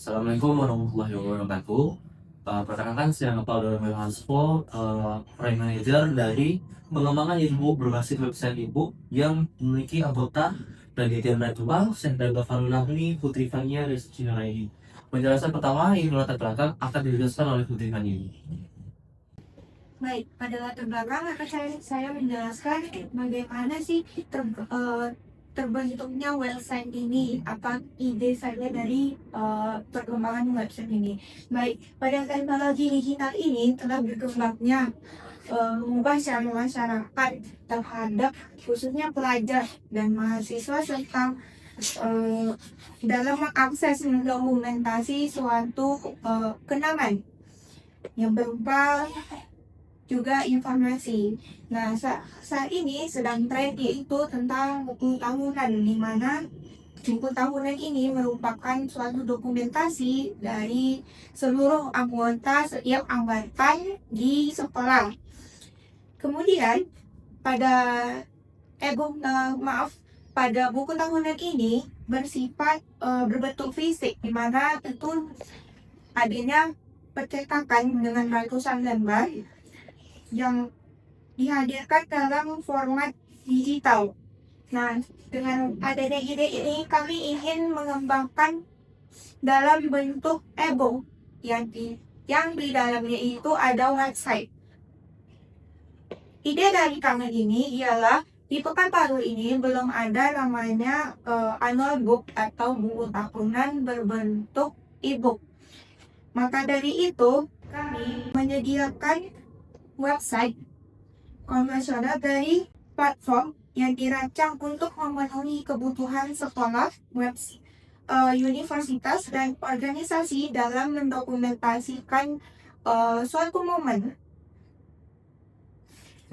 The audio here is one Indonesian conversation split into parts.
Assalamualaikum warahmatullahi wabarakatuh. Perkenalkan saya Paul Dormil Haspo, Prime Manager dari pengembangan e-book berbasis website e-book yang memiliki anggota Raditya Najwa, Sendaga Farulahmi, Putri Fania, dan Cina lain. Penjelasan pertama yang latar belakang akan dijelaskan oleh Putri Fania. Baik, pada latar belakang akan saya menjelaskan bagaimana sih terbentuknya website ini, apa ide saya dari perkembangan website ini. Baik, pada teknologi digital ini telah berkembangnya mengubah cara masyarakat terhadap khususnya pelajar dan mahasiswa serta dalam mengakses dokumentasi suatu kenangan yang berupa juga informasi. Nah, saat ini sedang tren yaitu tentang buku tahunan, di mana buku tahunan ini merupakan suatu dokumentasi dari seluruh anggota setiap angkatan di sekolah. Kemudian pada pada buku tahunan ini bersifat berbentuk fisik, di mana tentu adanya percetakan dengan ratusan lembar yang dihadirkan dalam format digital. Nah, dengan adanya ide ini kami ingin mengembangkan dalam bentuk e-book yang di dalamnya itu ada website. Ide dari kami ini ialah di Pekanbaru ini belum ada namanya annual book atau buku tahunan berbentuk e-book. Maka dari itu kami menyediakan website konvensional dari platform yang dirancang untuk memenuhi kebutuhan sekolah, universitas, dan organisasi dalam mendokumentasikan suatu momen.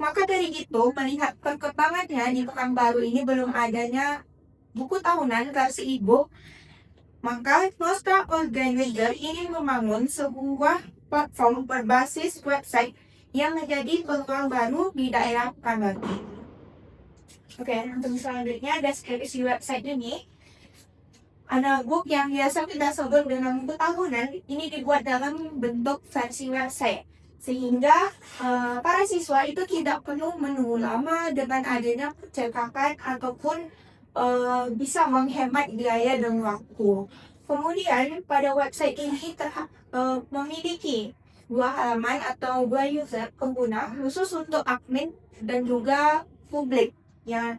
Maka dari itu, melihat perkembangannya di Pekanbaru ini belum adanya buku tahunan versi e-book, maka Nostra Organizer ingin membangun sebuah platform berbasis website yang menjadi peluang baru di daerah Pekanbaru. Oke, untuk selanjutnya deskripsi website ini. Book yang biasa kita sebut dengan buku tahunan ini dibuat dalam bentuk versi website, sehingga para siswa itu tidak perlu menunggu lama dengan adanya percetakan ataupun bisa menghemat biaya dan waktu. Kemudian pada website ini memiliki 2 halaman atau 2 user pengguna khusus untuk admin dan juga publik yang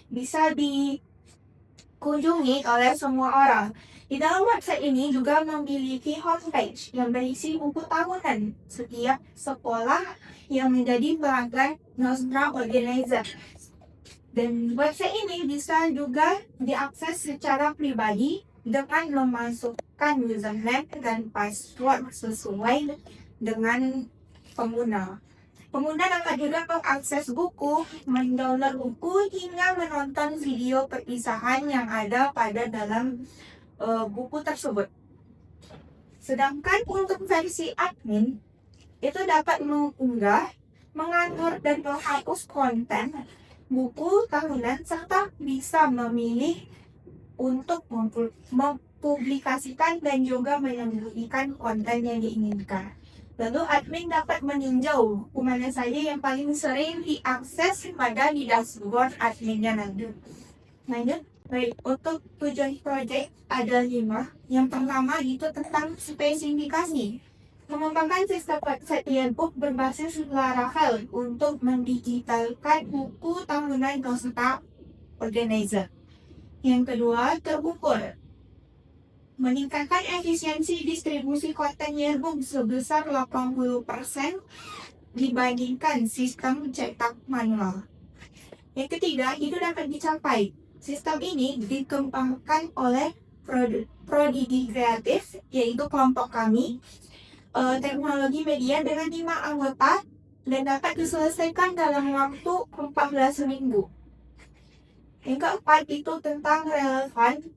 bisa dikunjungi oleh semua orang. Di dalam website ini juga memiliki homepage yang berisi buku tahunan setiap sekolah yang menjadi pelanggan Nostra Organizer. Dan website ini bisa juga diakses secara pribadi dengan memasukkan username dan password sesuai dengan pengguna. Pengguna dapat juga mengakses buku, mendownload buku, hingga menonton video perpisahan yang ada pada dalam buku tersebut. Sedangkan untuk versi admin, itu dapat mengunggah, mengatur, dan menghapus konten buku tahunan serta bisa memilih untuk mempublikasikan dan juga menyembunyikan konten yang diinginkan. Lalu admin dapat meninjau mana saja yang paling sering diakses pada di dashboard adminnya nanti. Lanjut, baik, untuk tujuan proyek ada 5. Yang pertama itu tentang spesifikasi. Mengembangkan sistem website e-book berbasis Laravel untuk mendigitalkan buku tahunan Nostra Organizer. Yang kedua, terukur. Meningkatkan efisiensi distribusi konten yearbook sebesar 80% dibandingkan sistem cetak manual. Yang ketiga, itu dapat dicapai. Sistem ini dikembangkan oleh Prodigy Kreatif, yaitu kelompok kami, teknologi media dengan 5 anggota dan dapat diselesaikan dalam waktu 14 minggu. Yang keempat itu tentang relevan,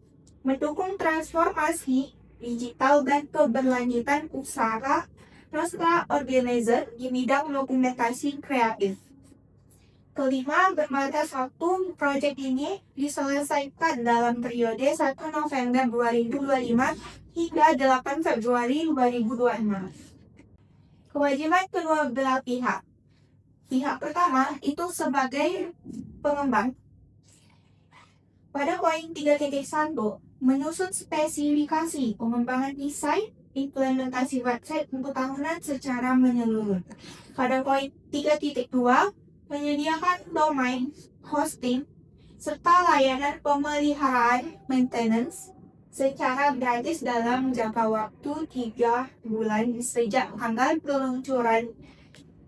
mendukung transformasi digital dan keberlanjutan usaha Nostra Organizer di bidang dokumentasi kreatif. kelima, bermata satu, proyek ini diselesaikan dalam periode 1 November 2025 hingga 8 Februari 2026. Kewajiban kedua belah pihak. Pihak pertama itu sebagai pengembang. Pada poin 3.1, menyusun spesifikasi pengembangan desain implementasi website untuk tahunan secara menyeluruh. Pada poin 3.2, menyediakan domain, hosting, serta layanan pemeliharaan maintenance secara gratis dalam jangka waktu 3 bulan sejak tanggal peluncuran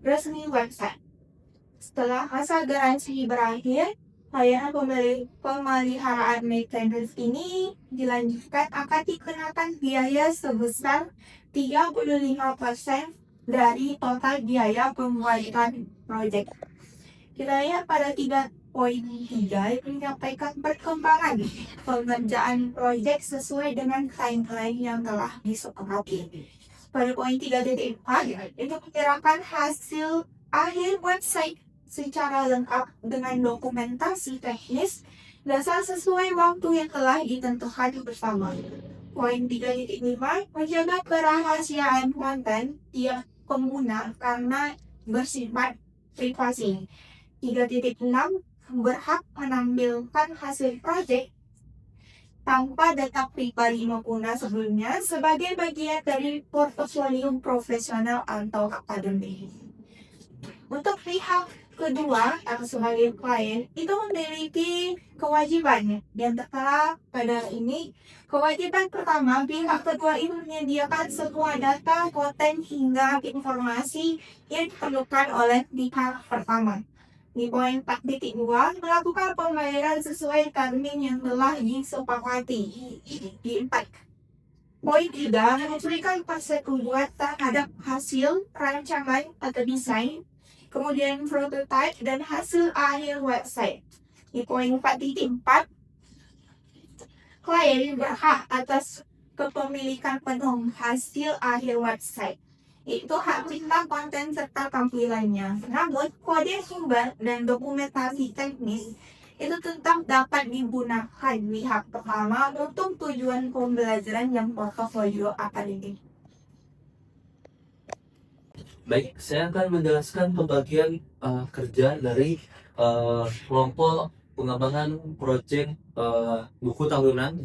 resmi website. Setelah masa garansi berakhir, layanan pemeliharaan maintenance ini dilanjutkan akan dikenakan biaya sebesar 35% dari total biaya pembuatan proyek. Kita lihat pada 3.3 menyampaikan perkembangan pengerjaan proyek sesuai dengan timeline yang telah disepakati. Pada poin 3.4 itu menyerahkan hasil akhir website secara lengkap dengan dokumentasi teknis dasar sesuai waktu yang telah ditentukan bersama. Poin 3.5 menjaga kerahasiaan konten tiap pengguna karena bersifat privasi. 3.6 berhak menampilkan hasil proyek tanpa data pribadi pengguna sebelumnya sebagai bagian dari portofolio profesional atau akademik. Untuk pihak kedua atau sebagai klien itu memiliki kewajiban yang tertera pada ini. Kewajiban pertama, pihak kedua itu menyediakan semua data, konten hingga informasi yang diperlukan oleh pihak pertama. Di poin 4.2, melakukan pembayaran sesuai termin yang telah disepakati. Di 4. Poin 3, memberikan persetujuan terhadap hasil rancangan atau desain, kemudian prototype dan hasil akhir website. Di poin 4.4, klien berhak atas kepemilikan penuh hasil akhir website. Itu hak cipta konten serta tampilannya. Namun, kode sumber dan dokumentasi teknis itu tetap dapat digunakan pihak pertama untuk tujuan pembelajaran yang portofolio akademik. Baik, saya akan menjelaskan pembagian kerja dari kelompok pengembangan proyek buku tahunan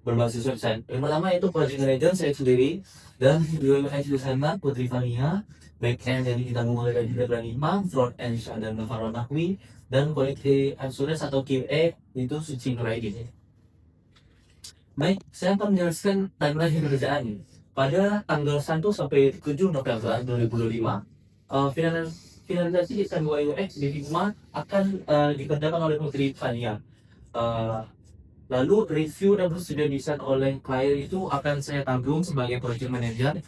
berbasis website. Yang pertama itu project manager saya sendiri dan UX designer Putri Fania, back end dari kita mulai dari Hidra 5, front end dan Navarro Nahwi, dan quality assurance atau QA itu Suci Nuraini. Baik, saya akan menjelaskan timeline pekerjaan. Pada tanggal 1 sampai 7 November 2025, finalisasi desain UI UX di Figma akan dikerjakan oleh Putri Fania. Lalu review dan persetujuan desain oleh klien itu akan saya tanggung sebagai project manager.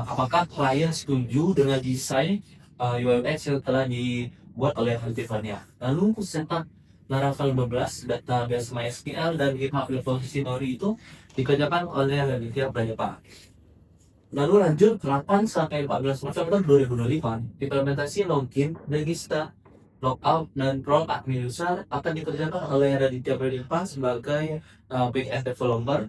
Apakah klien setuju dengan desain UI UX yang telah dibuat oleh Putri Fania? Lalu setup Laravel 15, database MySQL dan GitHub repository itu dikerjakan oleh Raditya Pradipta. Lalu lanjut 8 sampai 14 November 2025, implementasi login, register, logout, dan role admin user akan dikerjakan oleh Raditya Pradipta sebagai back-end developer.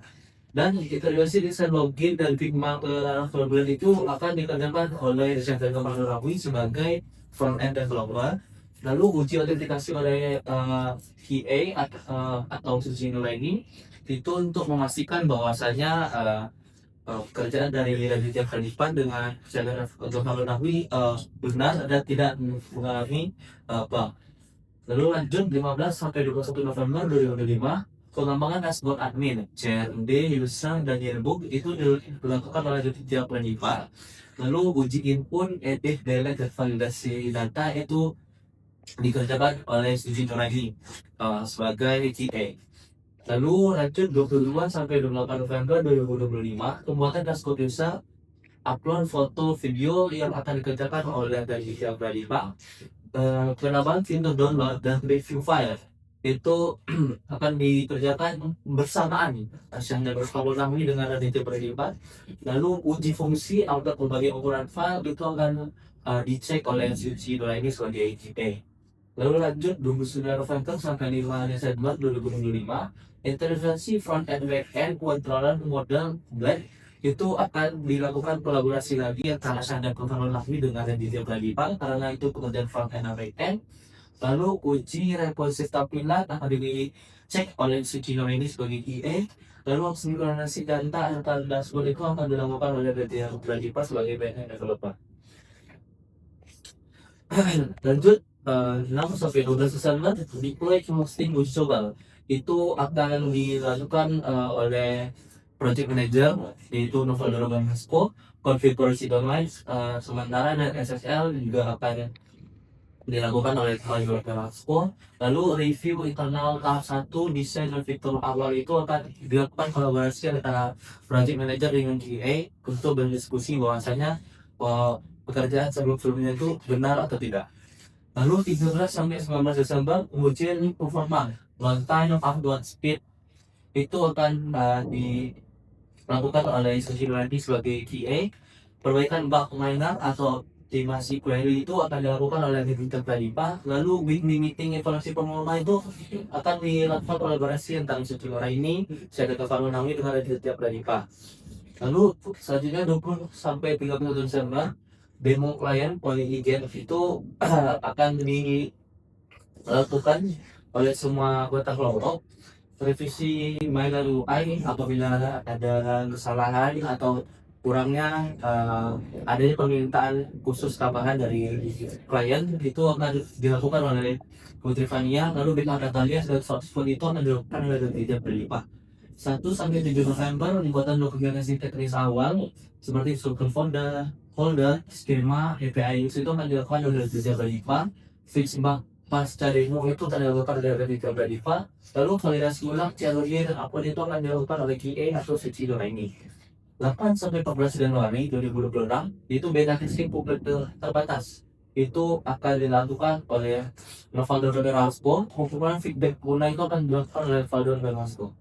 Dan integrasi desain login dan Figma ke Laravel itu akan dikerjakan oleh desainer Nahwi sebagai front-end developer. Lalu uji autentikasi oleh QA atau Suci Nuraini itu untuk memastikan bahwasanya pekerjaan dari Raditya Pradipta dengan desainer Navarro Nahwi benar dan tidak mengalami bug. Lalu lanjut 15 sampai 21 November 2025, pengembangan dashboard admin, CRD, user, dan yearbook itu dilakukan oleh Raditya Pradipta. Lalu uji input, edit, delete, dan validasi data itu dikerjakan oleh Suci Nuraini sebagai QA. Lalu lanjut 22 sampai 28 November 2025, pembuatan dashboard user, upload foto video yang akan dikerjakan oleh Raditya Pradipta, penambahan fitur download dan review file. itu akan dikerjakan bersamaan hasilnya berkolaborasi dengan Raditya Pradipa. Lalu uji fungsi atau berbagai ukuran file itu akan dicek oleh institusi ini sebagai ITP. Lalu lanjut 29 November sampai 5 Desember 2025, intervensi front end back end controller model black itu akan dilakukan kolaborasi lagi antara Sanda Lahmi dengan Raditya Pradipa karena itu pekerjaan front end dan back end. Lalu uji responsif tampilan akan dicek oleh Sucino ini sebagai QA. Lalu sinkronasi data antar dashboard itu akan dilakukan oleh Raditya Pradipa sebagai backend developer. Lanjut 6 sampai 12 Desember deploy hosting uji coba itu akan dilakukan oleh project manager yaitu Novadoro Bangasco. Konfigurasi domain sementara dan SSL juga akan dilakukan oleh Novadoro Bangasco. Lalu review internal tahap 1 desain dan fitur awal itu akan dilakukan kolaborasi antara project manager dengan QA untuk berdiskusi bahwasanya pekerjaan sebelumnya itu benar atau tidak. Lalu 13 sampai 19 Desember ujian performa runtime upload speed itu akan dilakukan oleh Sucino sebagai QA. Perbaikan bug minor atau optimasi query itu akan dilakukan oleh Raditya Pradipa. Lalu weekly meeting evaluasi performa itu akan dilakukan kolaborasi antara Sucino ini, Sanda Lahmi dengan Raditya Pradipa. Lalu selanjutnya 20 sampai 31 Desember demo klien Polygen itu akan dilakukan oleh semua anggota kelompok. Revisi minor UI apabila ada kesalahan atau kurangnya adanya permintaan khusus tambahan dari klien itu akan dilakukan oleh Putri Fania. Lalu backup datanya dan source itu akan dilakukan oleh Raditya Pradipa. 1 sampai 7 November pembuatan dokumentasi teknis awal seperti struktur folder, skema, API itu akan dilakukan oleh Raditya Pradipa. Fix bug pasca demo itu akan dilakukan oleh Raditya Pradipa. Lalu validasi ulang CLOD dan upload itu akan dilakukan oleh QA atau Sucino ini. 8 sampai 14 Januari 2026 itu beta testing publik terbatas itu akan dilakukan oleh Novadoro Bangasco. Pengumpulan feedback guna itu akan dilakukan oleh Novadoro Bangasco.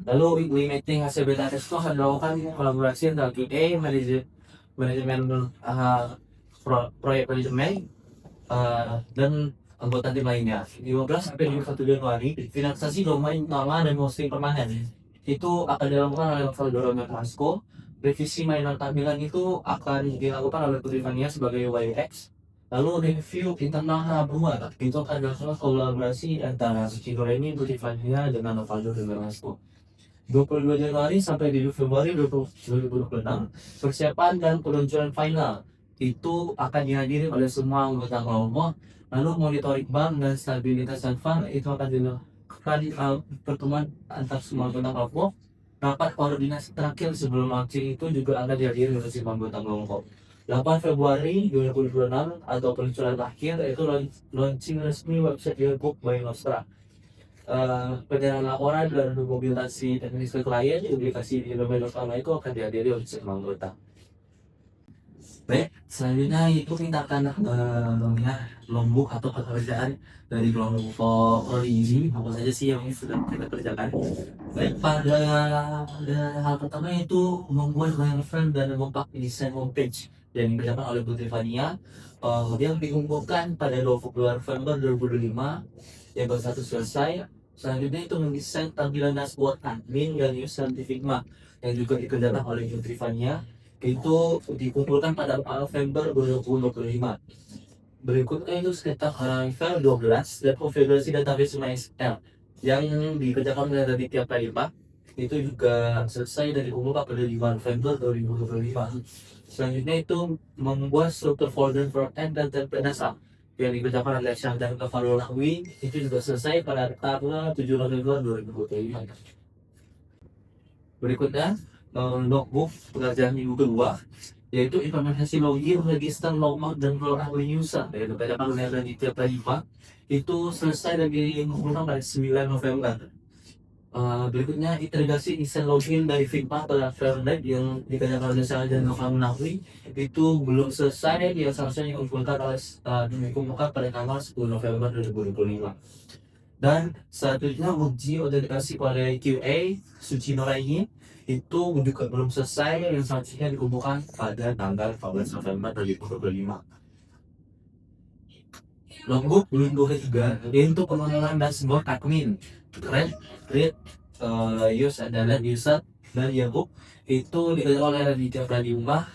Lalu weekly meeting hasil beta test itu akan dilakukan kolaborasi antara QA, manajemen proyek manajemen dan anggota tim lainnya. 15 sampai 21 Januari finalisasi domain nama dan hosting permanen itu akan dilakukan oleh Novadoro Bangasco. Revisi minor tampilan itu akan dilakukan oleh Putri Fania sebagai UX. Lalu review internal tahap 2 itu akan dilakukan kolaborasi antara Sucino ini, Putri Fania dengan Novadoro Bangasco. 22 Januari sampai 2 Februari 2026 persiapan dan peluncuran final itu akan dihadiri oleh semua anggota kelompok. Lalu monitoring bug dan stabilitas server itu akan dilakukan pertemuan antar semua anggota kelompok. Rapat koordinasi terakhir sebelum launching itu juga akan dihadiri oleh semua anggota kelompok. 8 Februari 2026 atau peluncuran akhir yaitu launching resmi website Yearbook by Nostra. Penyerahan laporan dan dokumentasi teknis ke klien publikasi di domain utama itu akan dihadiri oleh semua anggota. Baik, selanjutnya itu kita akan lombok atau pekerjaan dari kelompok ini apa saja sih yang sudah kita kerjakan. Baik, pada hal pertama itu membuat wireframe dan mempak desain homepage yang dikerjakan oleh Putri Fania. Dia dikumpulkan pada 22 November 2025 yang baru satu selesai. Selanjutnya itu mendesain tampilan dashboard admin dan user di Figma yang juga dikerjakan oleh Putri Fania. Itu dikumpulkan pada 4 November 2025. Berikutnya itu sekitar file 12 dan konfigurasi database MySQL yang dikerjakan oleh Raditya Pradipa. Itu juga selesai dari dikumpulkan pada 5 November 2025. Selanjutnya itu membuat struktur folder frontend dan template dasar yang dikerjakan oleh Sanda Lahmi. Itu juga selesai pada tanggal 7 November 2025. Berikutnya logbook pekerjaan minggu kedua yaitu implementasi login, register, logout dan keluar user yang dikerjakan oleh Raditya Pradipa. Itu selesai dari dikumpulkan pada 9 November. Berikutnya integrasi instant login dari Figma atau Fairlight yang dikerjakan oleh saya dan Novel Munafri itu belum selesai, yang seharusnya dikumpulkan dikumpulkan pada tanggal 10 November 2025. Dan selanjutnya uji otentikasi pada QA Suci Nuraini itu juga belum selesai, yang seharusnya dikumpulkan pada tanggal 14 November 2025. Logbook belum ketiga untuk pengenalan dashboard admin Red, use adalah user dan yearbook itu dikerjakan oleh Raditya Pradima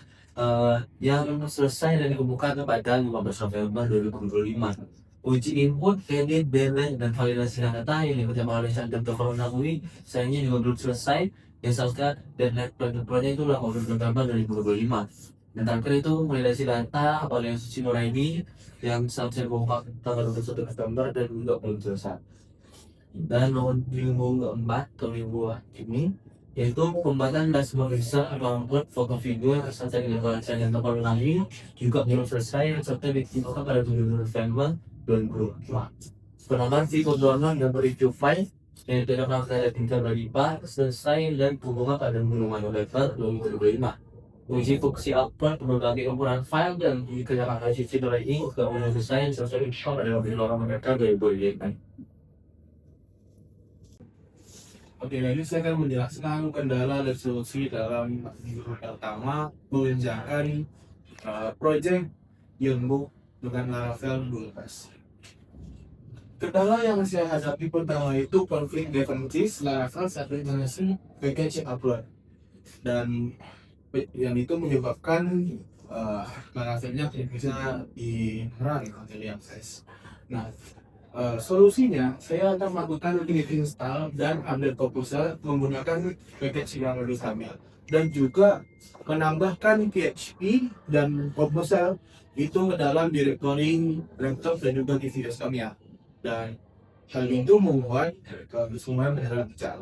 yang selesai dan dikumpulkan pada 15 November 2025. Uji input, edit, balance, dan validasi data yang dikerjakan oleh Chandra Tokoronakui sayangnya juga belum selesai, yang seharusnya deadline project itu 15 November 2025. Dan terakhir itu validasi data oleh Suci Nuraini yang seharusnya dikumpulkan tanggal 21 November dan juga belum selesai. Dan minggu keempat ke minggu ini yaitu pembuatan dashboard user atau foto video serta deklarasi yang terlalu juga belum selesai serta ditimbulkan pada 7 November 2024. Penambahan fitur download dan review file yang tidak pernah saya tinggal berlipat selesai dan dihubungkan pada bulan November 2025. Uji fungsi output berbagai ukuran file dan dikerjakan oleh sisi ini kemudian selesai selesai pada bulan November 2025. Oke, nah ini saya akan menjelaskan kendala dan solusi dalam minggu pertama mengerjakan proyek Yearbook dengan Laravel 12. Kendala yang saya hadapi pertama itu konflik dependencies Laravel satu instansi package upload, dan yang itu menyebabkan Laravelnya tidak bisa di-run atau di-akses. Nah, solusinya saya akan melakukan git install dan update proposal menggunakan package yang lebih stabil, dan juga menambahkan PHP dan proposal itu ke dalam directory laptop dan juga di desktopnya, dan hal itu membuat semua berjalan lancar.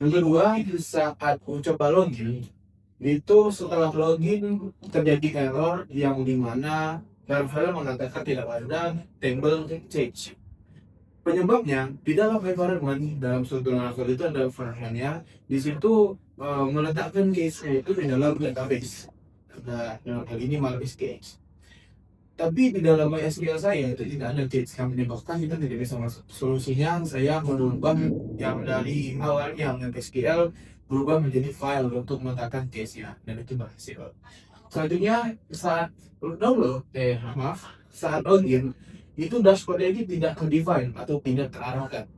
Yang kedua, saat mencoba login itu setelah login terjadi error yang dimana Laravel mengatakan tidak ada table change. Penyebabnya di dalam environment, dalam struktur Laravel itu ada environment-nya, di situ meletakkan case itu di dalam database. Nah, dalam hal ini Malbis case. Tapi di dalam MySQL saya itu tidak ada case, yang menyebabkan kita tidak bisa masuk. Solusinya saya merubah yang dari awalnya yang SQL berubah menjadi file untuk meletakkan case-nya, dan itu berhasil. Selanjutnya saat saat login itu dashboard ini tidak ke-define atau tidak terarahkan.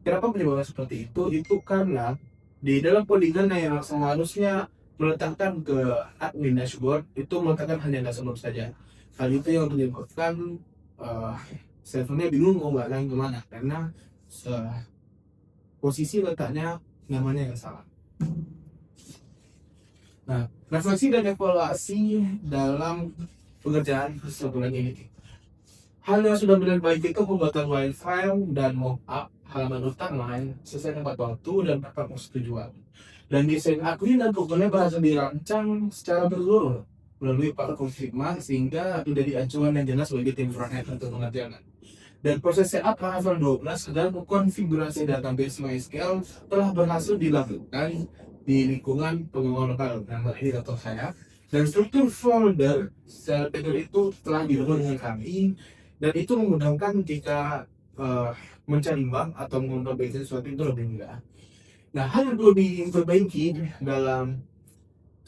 Kenapa penyebabnya seperti itu? Itu karena di dalam codingan yang seharusnya meletakkan ke admin dashboard itu meletakkan hanya dashboard saja. Hal itu yang menyebabkan servernya bingung mau ngalahin kemana, karena posisi letaknya namanya yang salah. Nah, refleksi dan evaluasi dalam pengerjaan sebulan ini. Hal yang sudah benar baik itu pembuatan file dan mockup halaman utama sesuai tempat waktu dan tepat persetujuan. Dan desain admin dan komponen berhasil dirancang secara berseluruh melalui platform Figma sehingga menjadi acuan yang jelas bagi tim frontend untuk pengerjaan. Dan proses setup Laravel 12 dan konfigurasi database MySQL telah berhasil dilakukan di lingkungan pengembangan lokal yang ini atau saya, dan struktur folder setelah itu telah dibangun dengan kami, dan itu memudahkan jika mencari bug atau memperbaiki sesuatu itu lebih mudah. Nah, hal yang perlu diperbaiki dalam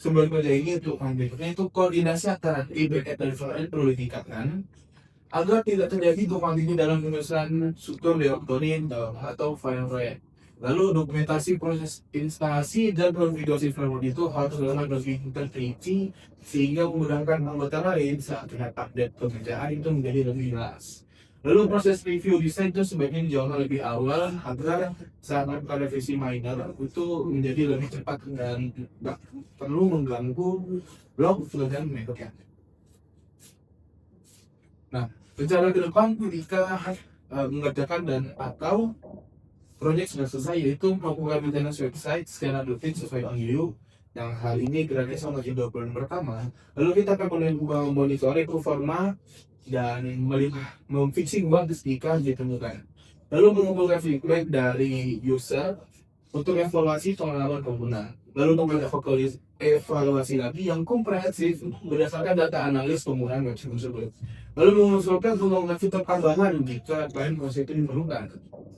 sebelum kerja ini untuk berikutnya itu koordinasi antara tim backend dan frontend perlu ditingkatkan agar tidak terjadi tumpang tindih dalam penyusunan struktur directory atau file proyek. Lalu dokumentasi proses instalasi dan konfigurasi framework itu harus dalam lebih terperinci sehingga memudahkan anggota lain saat terhadap update pekerjaan itu menjadi lebih jelas. Lalu proses review desain itu sebaiknya dijalankan lebih awal agar saat melakukan revisi minor itu menjadi lebih cepat dan tidak perlu mengganggu blok pekerjaan berikutnya. Nah, rencana ke depan ketika mengerjakan dan atau proyek sudah selesai yaitu melakukan maintenance website secara rutin sesuai OU, yang hal ini gratis selama 2 bulan pertama. Lalu kita akan monitoring performa dan memfixing bug ketika ditemukan. Lalu mengumpulkan feedback dari user untuk evaluasi pengalaman pengguna. Lalu untuk evaluasi lagi yang komprehensif berdasarkan data analis penggunaan website tersebut. Lalu mengusulkan pembangunan fitur tambahan jika klien website itu diperlukan.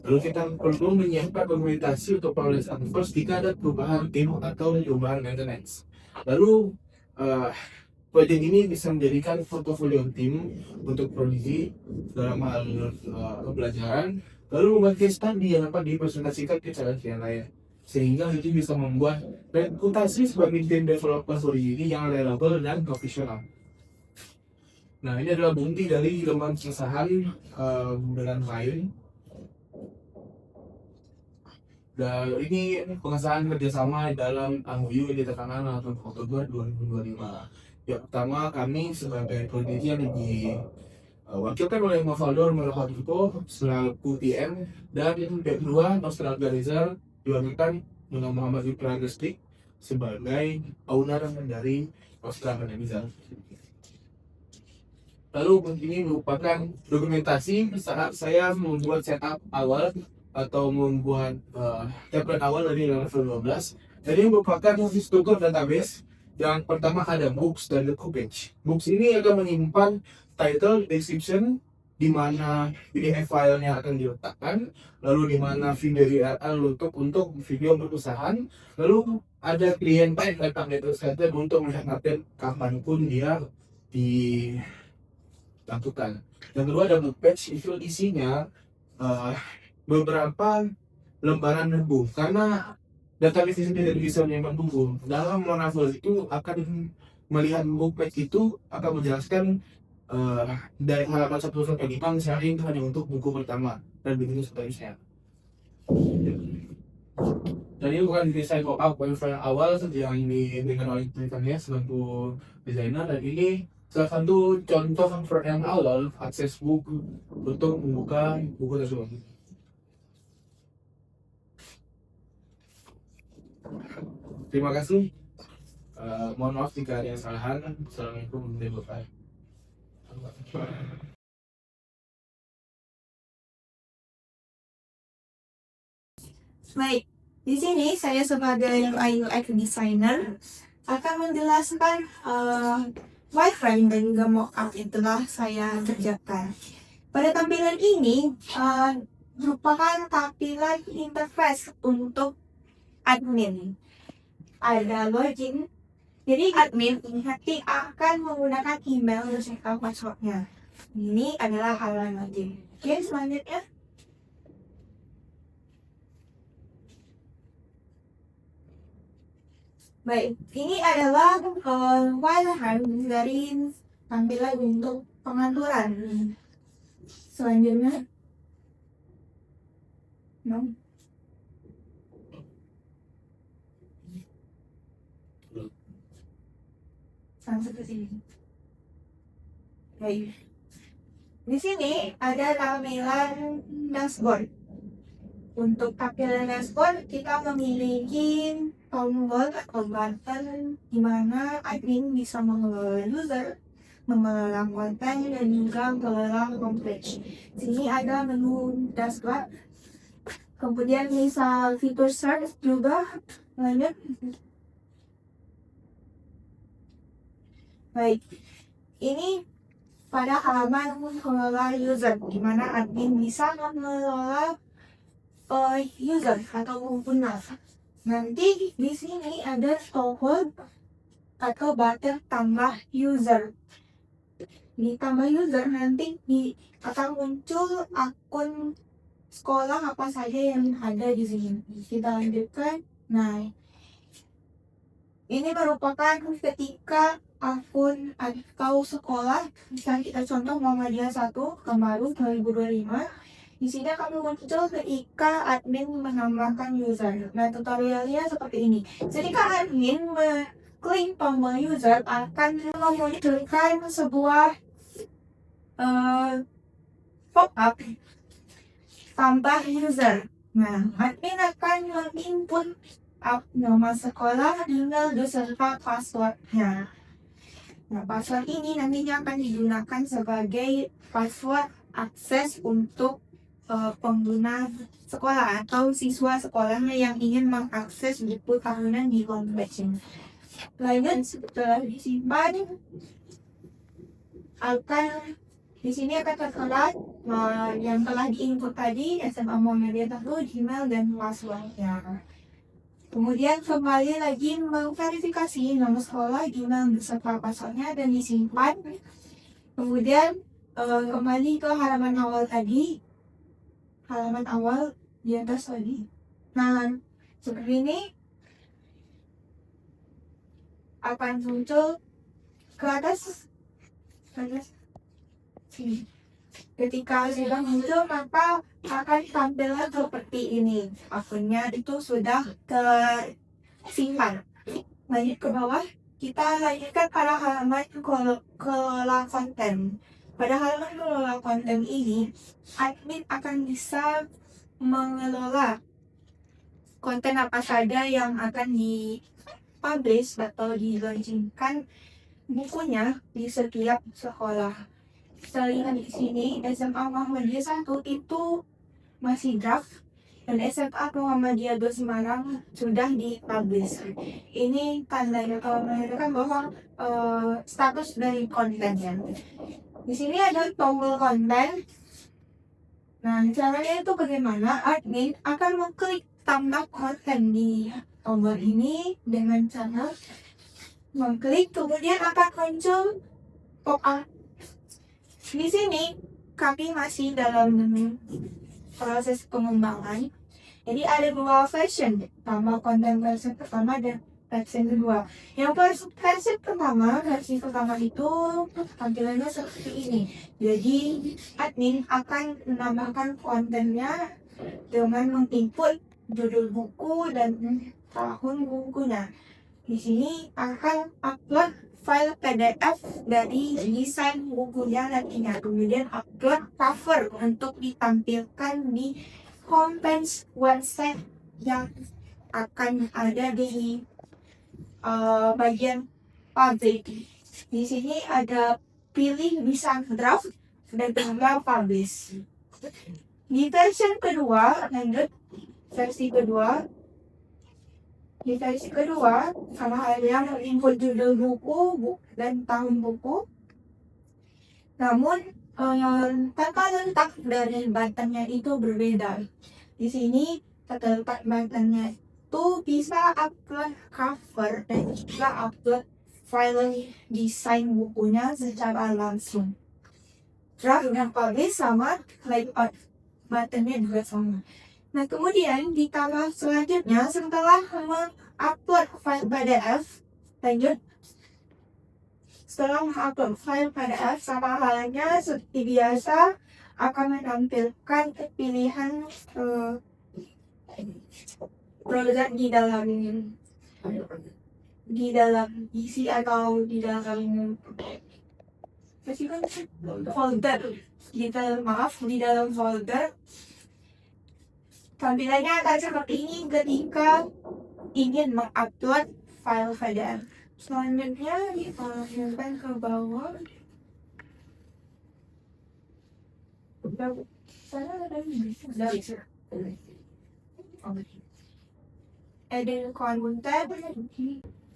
Lalu kita perlu menyiapkan dokumentasi untuk progress first jika ada perubahan tim atau perubahan maintenance. Lalu proyek ini bisa menjadikan portofolio tim untuk prodi dalam hal pembelajaran, lalu membuat case study yang dapat dipresentasikan ke calon-calon lain, sehingga itu bisa membuat reputasi sebagai tim developer prodi ini yang reliable dan profesional. Nah, ini adalah bukti dari lembaga kesahan dengan klien. Dan ini pengesahan kerjasama dalam MOU yang ditekankan dalam Oktober 2025. Yang pertama, kami sebagai peneliti yang diwakilkan oleh Mafaldor Merahatuko selaku TM, dan yang kedua, Nostra Organizer diwakilkan dengan Muhammad Ibrahim Restik sebagai owner dari Nostra Organizer. Lalu ini merupakan dokumentasi saat saya membuat setup awal atau membuat template awal dari level 12. Jadi merupakan struktur database. Yang pertama ada books dan the page. Books ini akan menyimpan title, description, di mana PDF filenya akan diletakkan, lalu di mana video URL untuk video perusahaan, lalu ada klien type datang itu saja untuk melihat update kapanpun dia dilakukan. Yang kedua ada book page, itu isinya beberapa lembaran buku, karena database ini tidak bisa menyimpan buku. Dalam Monavel itu akan melihat book page itu akan menjelaskan dari halaman 1 sampai 5 misalnya itu hanya untuk buku pertama dan begitu seterusnya. Dan ini bukan desain pop-up file awal yang diinginkan oleh penelitiannya selaku desainer, dan ini salah satu contoh yang awal akses buku untuk membuka buku tersebut. Terima kasih. Mohon maaf jika ada kesalahan. Assalamualaikum warahmatullahi wabarakatuh. Baik, di sini saya sebagai UI UX designer akan menjelaskan wireframe dan juga mockup yang telah saya kerjakan. Pada tampilan ini merupakan tampilan interface untuk admin. Ada login, jadi admin nanti akan menggunakan email untuk setup passwordnya. Ini adalah halaman login. Oke, selanjutnya. Baik, ini adalah wireframe dari tampilan untuk pengaturan. Selanjutnya, seperti ini. Baik. Di sini ada tampilan dashboard. Untuk tampilan dashboard kita memiliki tombol atau button di mana admin bisa mengelola user, mengelola konten, dan juga mengelola homepage. Sini ada menu dashboard. Kemudian bisa fitur search juga. Lanjut. Baik, ini pada halaman mengelola user, di mana admin bisa mengelola user atau pengguna. Nanti di sini ada tombol atau button tambah user. Di tambah user nanti akan muncul akun sekolah apa saja yang ada di sini. Kita lanjutkan. Nah, ini merupakan ketika akun atau sekolah, misalnya kita contoh Muhammadiyah 1 Kemaru 2025. Di sini akan muncul ketika admin menambahkan user. Nah, tutorialnya seperti ini. Jika admin mengklik tombol user akan memunculkan sebuah pop-up tambah user. Nah, admin akan menginput nama sekolah, email, beserta passwordnya. Nah, password ini nantinya akan digunakan sebagai password akses untuk pengguna sekolah atau siswa sekolahnya yang ingin mengakses buku tahunan di homepage. Lanjut, setelah disimpan, di sini akan tertera yang telah diinput tadi, SMA Muhammadiyah 1, Gmail, dan passwordnya. Kemudian kembali lagi memverifikasi nomor sekolah, Gmail, beserta passwordnya, dan disimpan. Kemudian kembali ke halaman awal tadi, halaman awal di atas tadi. Nah, seperti ini akan muncul ke atas sini. Ketika sudah muncul, maka akan tampilan seperti ini. Akunnya itu sudah tersimpan. Lanjut ke bawah, kita lanjutkan pada halaman kelola konten. Pada halaman kelola konten ini, admin akan bisa mengelola konten apa saja yang akan dipublish atau dilaunchingkan bukunya di setiap sekolah. Kita lihat di sini, SMA Muhammadiyah 1 itu masih draft dan SMA Muhammadiyah 2 Semarang sudah dipublish. Ini tandanya kalau menunjukkan bahwa status dari kontennya. Di sini ada tombol konten. Nah, caranya itu bagaimana? Admin akan mengklik tambah konten di tombol ini dengan cara mengklik, kemudian akan muncul pop-up. Di sini kami masih dalam proses pengembangan. Jadi ada 2 version, tambah konten versi pertama dan versi kedua. Yang versi pertama itu tampilannya seperti ini. Jadi admin akan menambahkan kontennya dengan menginput judul buku dan tahun bukunya. Di sini akan upload file PDF dari desain bukunya nantinya, kemudian upload cover untuk ditampilkan di homepage website yang akan ada di bagian public. Di sini ada pilih bisa draft dan tinggal publish. Di versi kedua, di versi kedua, sama halnya menginput judul buku dan tahun buku. Namun, tanpa letak dari buttonnya itu berbeda. Di sini terdapat buttonnya itu bisa upload cover dan juga upload file desain bukunya secara langsung. Draft dan publish sama, layout buttonnya juga sama. Nah, kemudian di tahap selanjutnya, setelah mengupload file PDF, setelah mengupload file PDF, sama halnya seperti biasa akan menampilkan pilihan produk di dalam isi atau di dalam folder. Di dalam folder. Tampilannya akan seperti ini ketika ingin mengupload file PDF. Selanjutnya kita lanjutkan ke bawah. Edit konten.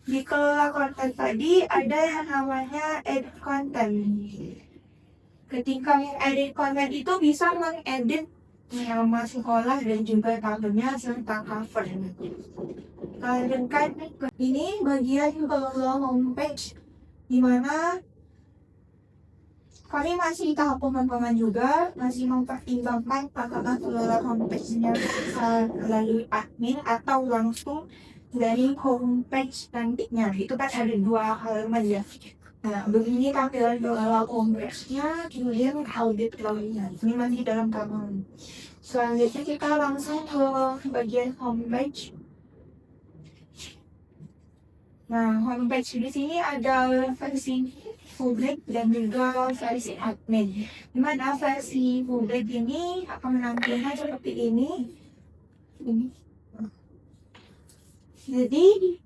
Di kelola konten tadi ada yang namanya edit konten. Ketika edit konten itu bisa mengedit nama sekolah dan juga tahunnya serta cover. Lanjutkan ini bagian kelola homepage, di mana kami masih tahap pengembangan juga, masih mempertimbangkan apakah kelola homepage-nya bisa melalui admin atau langsung dari homepage nantinya. Itu kan ada 2 halaman ya. Nah, begini tampilan kelola homepage-nya, kemudian audit lainnya. Ini masih dalam tahapan. Selanjutnya kita langsung ke bagian homepage. Nah, homepage di sini ada versi publik dan juga versi admin. Di mana versi publik ini akan menampilkan seperti ini. Jadi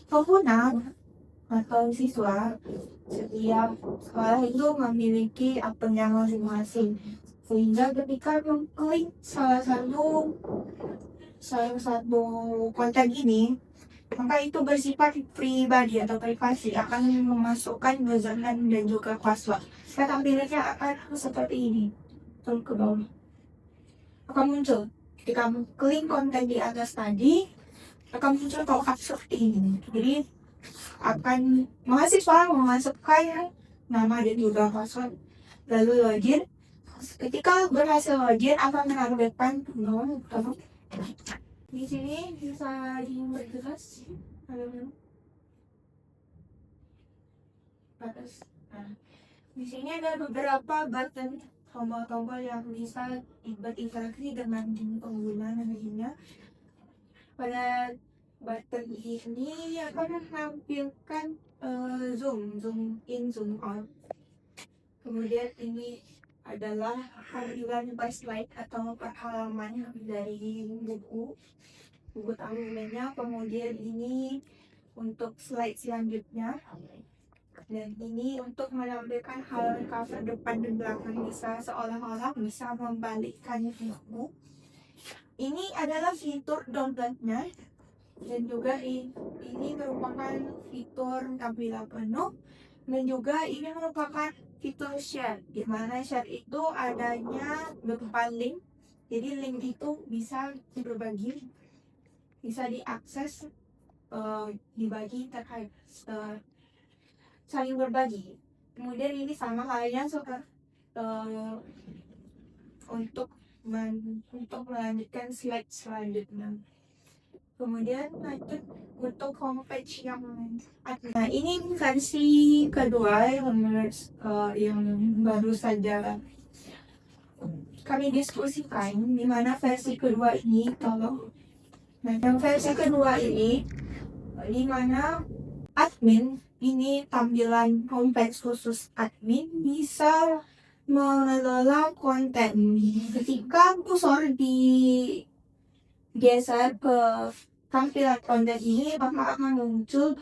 pengguna atau siswa setiap sekolah itu memiliki akunnya masing-masing. Sehingga ketika mengklik salah satu konten ini, maka itu bersifat pribadi atau privasi, akan memasukkan username dan juga password. Tampilannya akan seperti ini. Turun ke bawah. Akan muncul. Ketika klik konten di atas tadi, akan muncul pop-up seperti ini. Jadi akan mahasiswa memasukkan nama dan juga password, lalu login. Ketika berhasil login akan menampilkan di sini bisa diperjelas batas. Nah, di sini ada beberapa button tombol-tombol yang bisa berinteraksi dengan pengguna nantinya. Pada button ini akan menampilkan zoom in, zoom out. Kemudian ini adalah tampilan by slide atau per halaman dari buku tamunya. Kemudian ini untuk slide selanjutnya, dan ini untuk menampilkan halaman cover depan dan belakang, bisa seolah-olah bisa membalikkan buku. Ini adalah fitur downloadnya, dan juga ini merupakan fitur tampilan penuh, dan juga ini merupakan fitur share, di mana share itu adanya berupa link. Jadi link itu bisa berbagi, bisa diakses, dibagi terkait saling berbagi. Kemudian ini sama halnya untuk melanjutkan slide selanjutnya. Kemudian lanjut untuk homepage yang nah, ini versi kedua yang baru saja kami diskusikan, di mana versi kedua ini yang versi kedua ini di mana admin ini, tampilan homepage khusus admin bisa mengelola konten. Ketika kursor digeser ke tampilan konten ini, maka akan muncul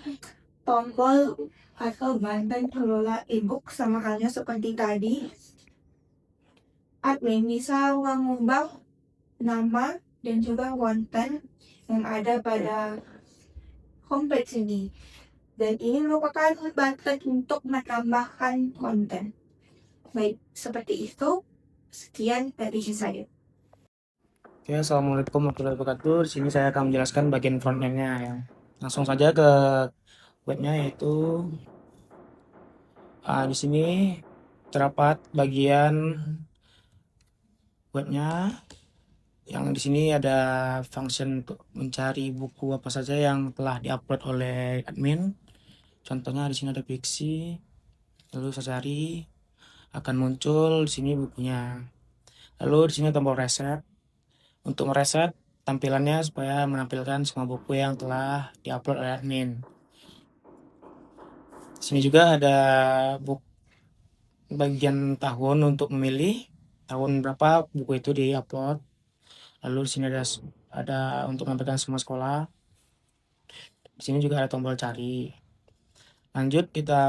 tombol atau button kelola ebook. Sama halnya seperti tadi, admin bisa mengubah nama dan juga konten yang ada pada homepage ini, dan ini merupakan button untuk menambahkan konten. Baik, seperti itu. Sekian dari saya. Oke, assalamualaikum warahmatullahi wabarakatuh. Di sini saya akan menjelaskan bagian front end-nya ya. Langsung saja ke webnya, yaitu di sini terdapat bagian webnya. Yang di sini ada function untuk mencari buku apa saja yang telah diupload oleh admin. Contohnya di sini ada fiksi, lalu saya cari, akan muncul di sini bukunya. Lalu di sini tombol reset untuk mereset tampilannya supaya menampilkan semua buku yang telah diupload oleh admin. Di sini juga ada bagian tahun untuk memilih tahun berapa buku itu diupload. Lalu di sini ada untuk menampilkan semua sekolah. Di sini juga ada tombol cari. Lanjut kita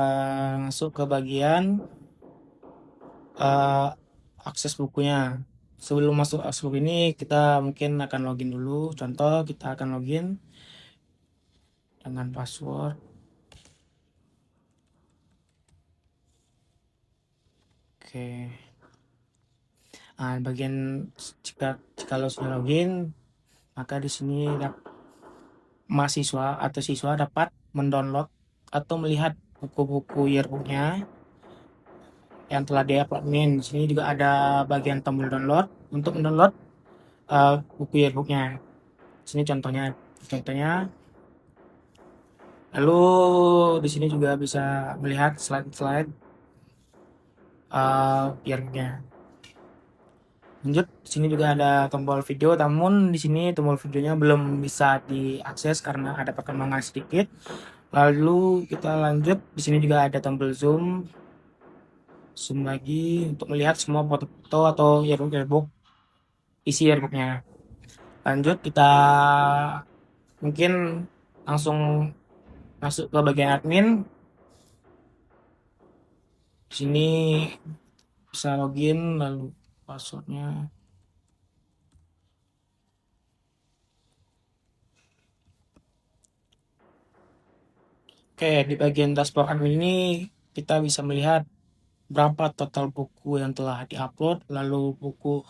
masuk ke bagian akses bukunya. Sebelum masuk akses buku ini, kita mungkin akan login dulu. Contoh, kita akan login dengan password. Oke. Nah, bagian kalau sudah login, maka di sini mahasiswa atau siswa dapat mendownload atau melihat buku-buku yearbooknya yang telah di-upload admin. Di sini juga ada bagian tombol download untuk mendownload buku yearbooknya. Di sini contohnya. Lalu di sini juga bisa melihat slide yearbooknya. Lanjut, di sini juga ada tombol video, namun di sini tombol videonya belum bisa diakses karena ada perkembangan sedikit. Lalu kita lanjut, di sini juga ada tombol zoom lagi untuk melihat semua foto atau yearbook isi yearbooknya. Lanjut, kita mungkin langsung masuk ke bagian admin. Di sini bisa login, lalu passwordnya. Oke, di bagian dashboard admin ini kita bisa melihat berapa total buku yang telah diupload, lalu buku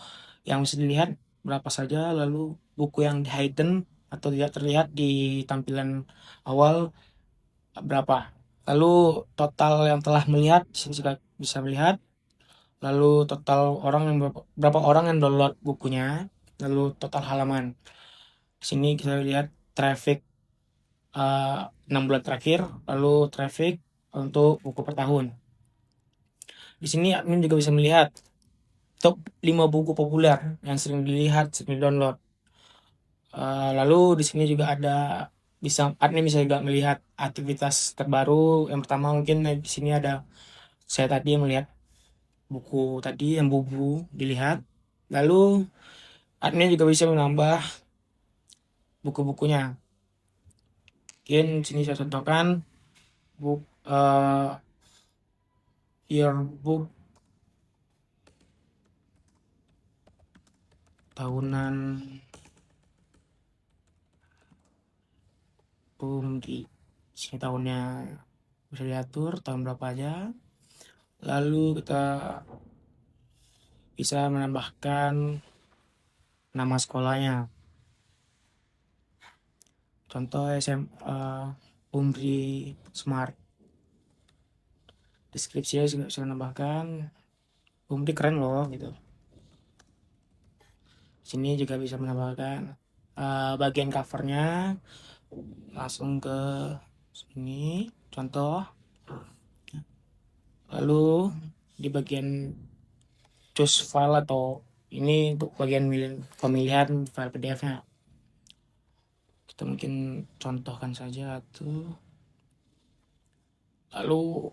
yang bisa dilihat berapa saja, lalu buku yang hidden atau tidak terlihat di tampilan awal berapa. Lalu total yang telah melihat di sini juga bisa melihat, lalu total orang yang berapa orang yang download bukunya, lalu total halaman. Di sini kita lihat traffic 6 bulan terakhir, lalu traffic untuk buku per tahun. Di sini admin juga bisa melihat top 5 buku populer yang sering dilihat, sering download. Lalu di sini juga ada admin bisa juga melihat aktivitas terbaru. Yang pertama mungkin di sini ada saya tadi melihat buku tadi yang bubu dilihat. Lalu admin juga bisa menambah buku-bukunya. Mungkin sini saya contohkan book yearbook tahunan di sini tahunnya bisa diatur tahun berapa aja. Lalu kita bisa menambahkan nama sekolahnya. Contoh SMA Umri Smart. Deskripsinya juga bisa menambahkan Umri keren loh gitu. Sini juga bisa menambahkan bagian covernya, langsung ke sini contoh. Lalu di bagian choose file atau ini untuk bagian pemilihan file PDF-nya. Kita mungkin contohkan saja tuh. Lalu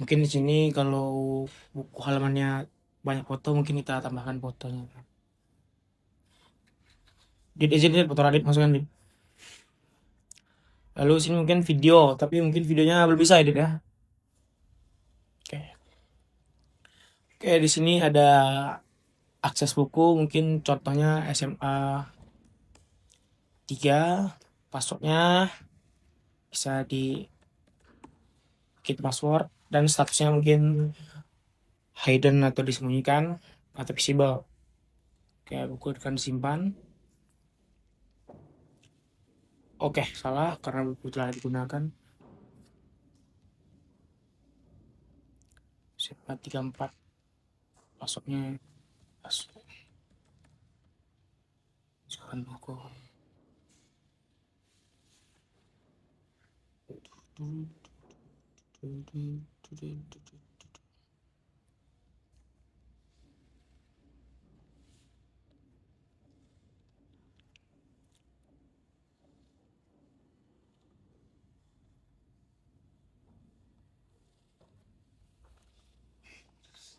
mungkin di sini kalau buku halamannya banyak foto, mungkin kita tambahkan fotonya. Edit foto Radit masukkan Dit. Lalu sini mungkin video, tapi mungkin videonya belum bisa edit ya. Oke, di sini ada akses buku, mungkin contohnya SMA 3, passwordnya bisa di kita password dan statusnya mungkin hidden atau disembunyikan atau visible. Oke, buku akan disimpan. Oke, salah karena buku telah digunakan. SMA 34 passwordnya masukkan buku.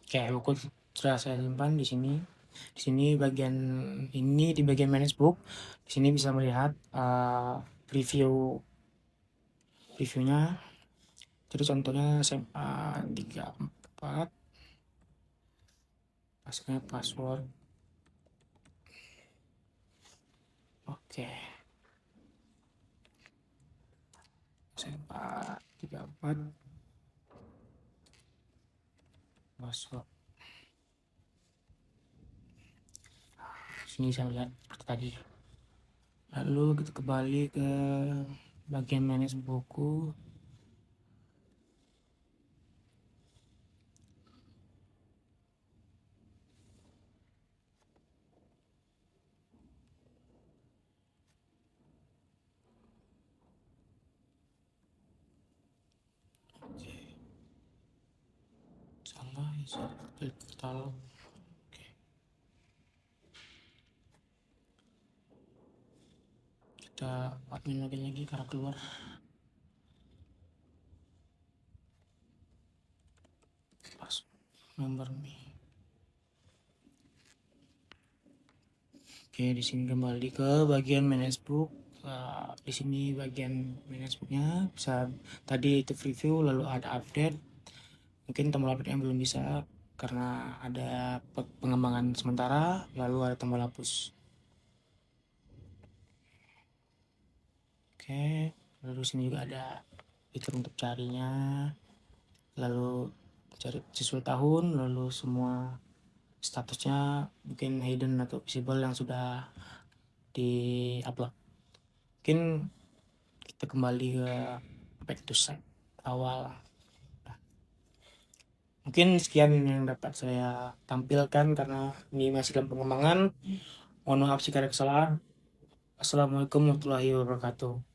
Oke, buku sudah saya simpan di sini. Di sini bagian ini di bagian manage book. Di sini bisa melihat reviewnya. Jadi contohnya SMA 34 pasnya password. Oke. SMA 34 password. Sini saya lihat seperti tadi. Lalu kita kembali ke bagian manage buku. Salah total. Oke. Kita admin lagi karena keluar. Pas nomor me. Oke, di sini kembali ke bagian manage book. Di sini bagian manage booknya bisa tadi itu review, lalu ada update. Mungkin tombol update yang belum bisa karena ada pengembangan sementara, lalu ada tombol hapus. Oke, lalu sini juga ada fitur untuk carinya, lalu cari sesuai tahun, lalu semua statusnya mungkin hidden atau visible yang sudah di upload. Mungkin kita kembali ke back to site awal. Mungkin sekian yang dapat saya tampilkan karena ini masih dalam pengembangan. Mohon maaf jika ada kesalahan. Assalamualaikum warahmatullahi wabarakatuh.